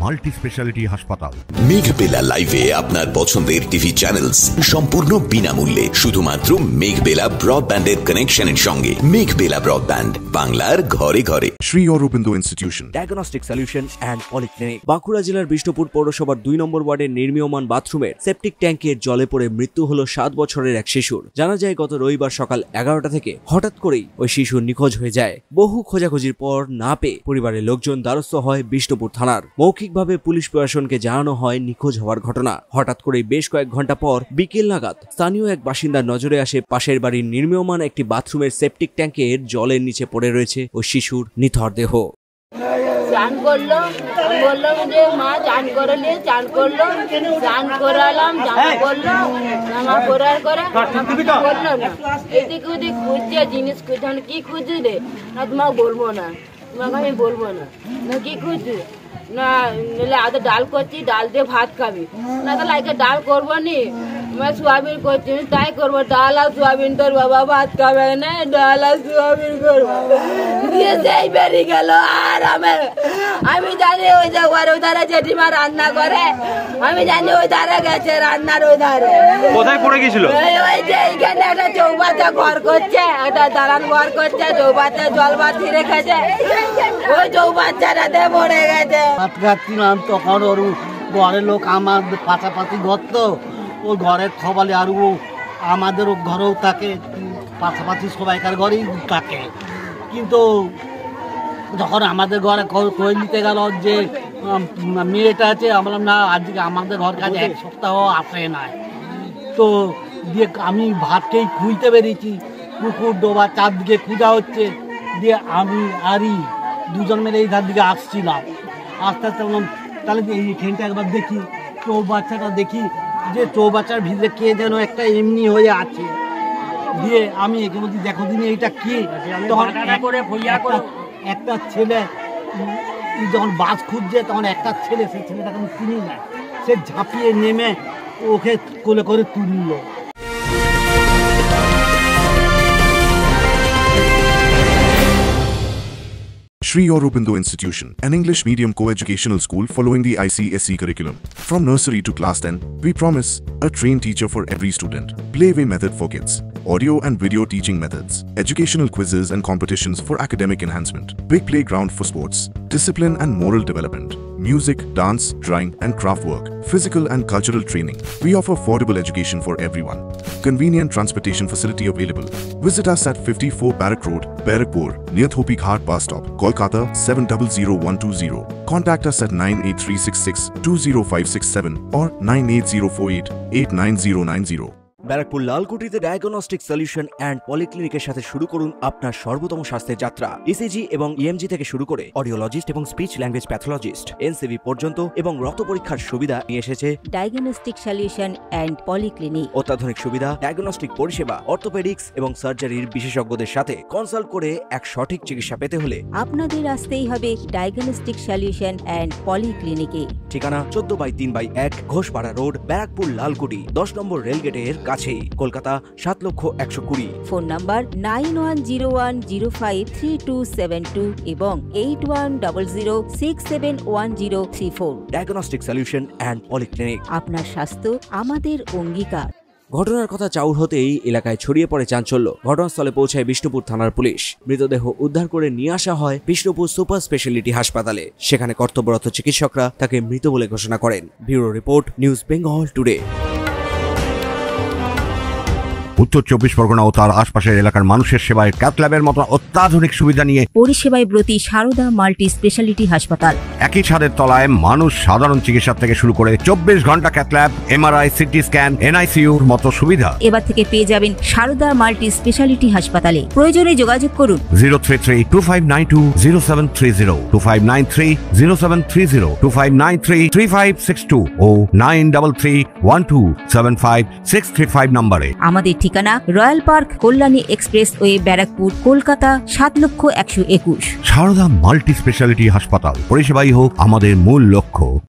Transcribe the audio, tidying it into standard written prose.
Multi speciality হাসপাতাল। মেঘবেলা লাইভে আপনার পছন্দের টিভি চ্যানেলস সম্পূর্ণ বিনামূল্যে শুধুমাত্র মেঘবেলা ব্রডব্যান্ডের কানেকশনের সঙ্গে। মেঘবেলা ব্রডব্যান্ড, বাংলার ঘরে ঘরে। Shri Aurobindo institution diagnostic solution and polyclinic. Bankura জেলার বিষ্ণুপুর পৌরসভার 2 নম্বর ওয়ার্ডের নির্মীয়মান বাথরুমের সেপটিক ট্যাঙ্কের জলে পড়ে মৃত্যু হলো 7 বছরের এক শিশুর। জানা যায় গত রবিবার সকাল 11টা থেকে হঠাৎ করেই ওই শিশু নিখোঁজ হয়ে যায়। বহু খোঁজাখুঁজির পর না পেয়ে পরিবারের লোকজন দ্বারস্থ হয় বিষ্ণুপুর থানার। মৌখিকভাবে পুলিশ প্রশাসনকে জানানো হয় নিখোঁজ হওয়ার ঘটনা। হঠাৎ করেই বেশ কয়েক ঘন্টা পর বিকেল নাগাদ স্থানীয় এক বাসিন্দার নজরে আসে পাশের বাড়ির নির্মীয়মান একটি বাথরুমের সেপটিক ট্যাঙ্কের জলের নিচে পড়ে রয়েছে ওই শিশুর নিথর দেহ। চান করলো, বললাম যে মা চান করলে, চান করলো, চান করালাম, জামা করলো, জামা করার করে করলো না। এদিকে ওদিক খুঁজছে জিনিস, খুঁজছে কি খুঁজছি রে? না তোমাকে বলবো না, তোমাকে আমি বলবো না। না কি খুঁজছি? না আদা ডাল করছি, ডাল দিয়ে ভাত খাবি। না তাহলে আজকে ডাল করবো নি, সোয়াবিন করছি, তাই করবো। ডাল আর সোয়াবিন তোর বাবা ভাত খাবে না, ডাল আর সোয়াবিন করবো। দিয়ে সেই বেরিয়ে গেল। আর আমি জানি ওই যে ওই ধারে জেঠিমা রান্না করে, আমি জানি ওই ধারে গেছে রান্নার ওই ধারে। কোথায় পড়ে গেছিল? ওই যে এইখানে একটা চৌবাচ্চা ঘর করছে, একটা দালান ঘর করছে, চৌবাচ্চা জল বাতি রেখেছে, ওই চৌবাচ্চাটাতে পড়ে গেছে। ছিলাম তখন ওর ঘরের লোক আমার পাশাপাশি ঘর, তো ওই ঘরের খবরে আর ও আমাদের ঘরেও থাকে, পাশাপাশি সবাইকার ঘরেই থাকে। কিন্তু যখন আমাদের ঘরে কই নিতে গেল যে মেয়েটা আছে, আমরা না আজকে আমাদের ঘর কাছে 1 সপ্তাহ আসে নাই। তো দিয়ে আমি ভাতকেই খুঁজতে বেরিয়েছি, পুকুর ডোবা চারদিকে খুঁজা হচ্ছে। দিয়ে আমি আরই দুজন মিলে এই ধার দিকে আসছিলাম। আস্তে আস্তে বললাম তাহলে এইখানটা একবার দেখি, চৌবাচ্চাটা দেখি যে চৌবাচ্চার ভিতরে কে যেন একটা এমনি হয়ে আছে। দিয়ে আমি একে বলছি দেখো দিন এইটা কি। তখন একটা ছেলে যখন বাস খুঁজছে, তখন একটা ছেলে, সেই ছেলেটাকে আমি চিনি না, সে ঝাঁপিয়ে নেমে ওকে কোলে করে তুললো। Sri Aurobindo Institution, an English medium co-educational school following the ICSE curriculum. From nursery to class 10, we promise a trained teacher for every student, playway method for kids, audio and video teaching methods, educational quizzes and competitions for academic enhancement, big playground for sports, discipline and moral development, music, dance, drawing and craft work, physical and cultural training. We offer affordable education for everyone. Convenient transportation facility available. Visit us at 54 Barrack Road, Barrackpur, near Thopi Ghat bus stop, Kolkata 700120. Contact us at 98366-20567 or 98048-89090. Barrackpore লালকুটিতে diagnostic solution and পলিক্লিনিকের সাথে শুরু করুন আপনার সর্বোত্তম স্বাস্থ্যের যাত্রা। ECG এবং ইএমজি থেকে শুরু করে অডিওলজিস্ট এবং স্পিচ ল্যাঙ্গুয়েজ প্যাথোলজিস্ট, এনসিভি পর্যন্ত এবং রক্ত পরীক্ষার সুবিধা নিয়ে এসেছে ডায়াগনস্টিক সলিউশন অ্যান্ড পলিক্লিনিক। অত্যাধুনিক সুবিধা, ডায়াগনস্টিক পরিষেবা, অর্থোপেডিক্স এবং সার্জারির বিশেষজ্ঞদের সাথে কনসাল্ট করে এক সঠিক চিকিৎসা পেতে হলে আপনাদের আসতেই হবে ডায়াগনস্টিক সলিউশন অ্যান্ড পলিক্লিনিকে। ঠিকানা 14/3/1 ঘোষপাড়া রোড, ব্যারাকপুর লালকুটি, 10 নম্বর রেলগেটের কাছেই, কলকাতা 7,120,000। ফোন নাম্বার 9101053272 এবং 8100671034। Diagnostic solution and polyclinic. আপনার স্বাস্থ্য আমাদের অঙ্গীকার। ঘটনার কথা চাউর হতেই এলাকায় ছড়িয়ে পড়ে চাঞ্চল্য। ঘটনাস্থলে পৌঁছায় বিষ্ণুপুর থানার পুলিশ। মৃতদেহ উদ্ধার করে নিয়ে আসা হয় বিষ্ণুপুর সুপার স্পেশালিটি হাসপাতালে। সেখানে কর্তব্যরত চিকিৎসকরা তাকে মৃত বলে ঘোষণা করেন। Bureau report, news Bengal today. উত্তর 24 পরগনা ও তার আশপাশের এলাকার মানুষের সেবায় ক্যাথ ল্যাবের মতো অত্যাধুনিক সুবিধা নিয়ে পরিষেবায় ব্রতী সারদা মাল্টি স্পেশালিটি হাসপাতাল। একই ছাদের তলায় মানুষ সাধারণ চিকিৎসা থেকে শুরু করে 24 ঘন্টা cath lab, MRI, CT scan, এনআইসিইউর মতো সুবিধা এবার থেকে পেয়ে যাবেন সারদা মাল্টি স্পেশালিটি হাসপাতালে। প্রয়োজনে যোগাযোগ করুন 033-2592-0730, 2593-0730, 2593-3562 ও 9331275635 নম্বরে। আমাদের ঠিকানা royal park, Kalyani expressway, Barrackpore, Kolkata 7,121,000। Sarada multi speciality হাসপাতাল, পরিষেবাই হোক আমাদের মূল লক্ষ্য।